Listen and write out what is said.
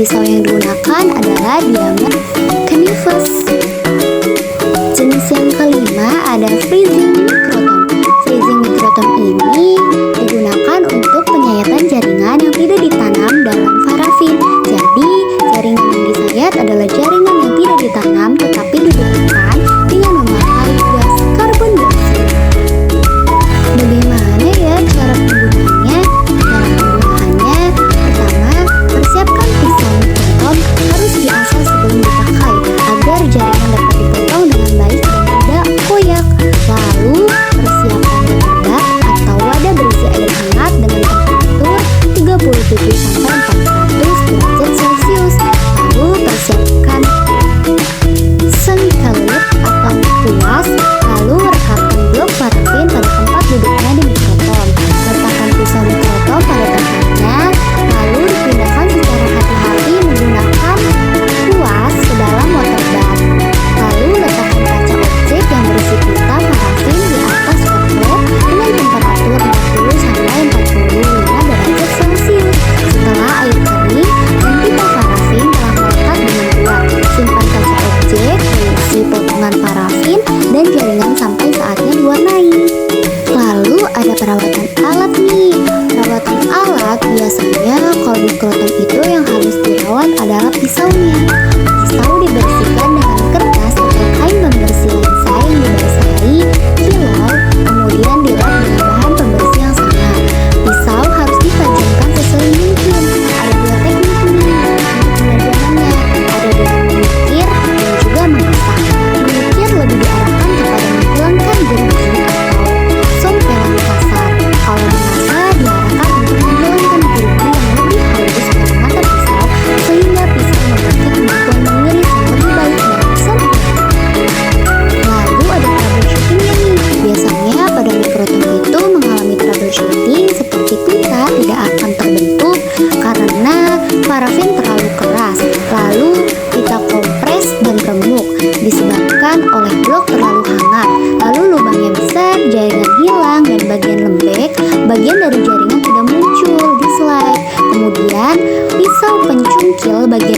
pisau yang digunakan adalah diameter Canivas. Jenis yang kelima ada freezing microtom. Freezing microtom ini digunakan untuk penyayatan jaringan yang tidak ditanam dalam parafin. Jadi, jaringan yang disayat adalah jaringan yang tidak ditanam tetapi dibekukan dengan memakai gas karbon dioksida. Bagaimana ya cara penggunaannya? Pertama, persiapkan pisau microtom harus diasah sebelum dipakai agar jaringan dapat dipotong dengan baik dan tidak koyak. Lalu, persiapkan wadah atau wadah berisi air hangat dengan temperatur 37-400 derajat Celcius. Lalu, persiapkan sengkelit atau tuas. Lalu, rekatkan blok parafin pada tempat duduknya di mikrotom. Letakkan pisau mikrotom pada tempatnya. Lalu, dipindahkan secara hati-hati menggunakan tuas ke dalam water bath. Lalu, letakkan kaca objek yang berisi pita parafin di atas hot plate dengan temperatur 40-45 derajat Celcius. Setelah air kering dan pita parafin telah melekat dengan kuat, simpan kaca objek berisi potongan parafin dan jaringan sampai saatnya diwarnai. Lalu ada perawatan alat nih. Perawatan alat biasanya kalau mikrotom itu yang harus dirawat adalah pisaunya. Pisau dibersihkan dengan kertas atau kain pembersih lensa yang dibasahi kilor, kemudian dilap dengan bahan pembersih yang sama. Pisau harus ditajamkan sesuai mungkin. Ada dua teknik nih untuk penajamannya. Ada dengan mengukir dan juga mengasah. Mengukir lebih diarahkan kepada menghilangkan gerigi atau sompelan kasar. Kalau mengasah diarahkan untuk menghilangkan gerigi yang lebih halus pada mata pisau sehingga pisau memiliki kemampuan mengiris yang lebih baik dan bisa Lalu ada troubleshootingnya nih. Biasanya pada mikrotom itu mengalami troubleshooting seperti pita tidak akan terbentuk karena parafin terlalu keras. Lalu pita kompres dan remuk disebabkan oleh blok terlalu hangat. Lalu lubangnya besar, jaringan hilang dan bagian lembek, bagian dari jaringan tidak muncul di slide. Kemudian pisau pencungkil bagian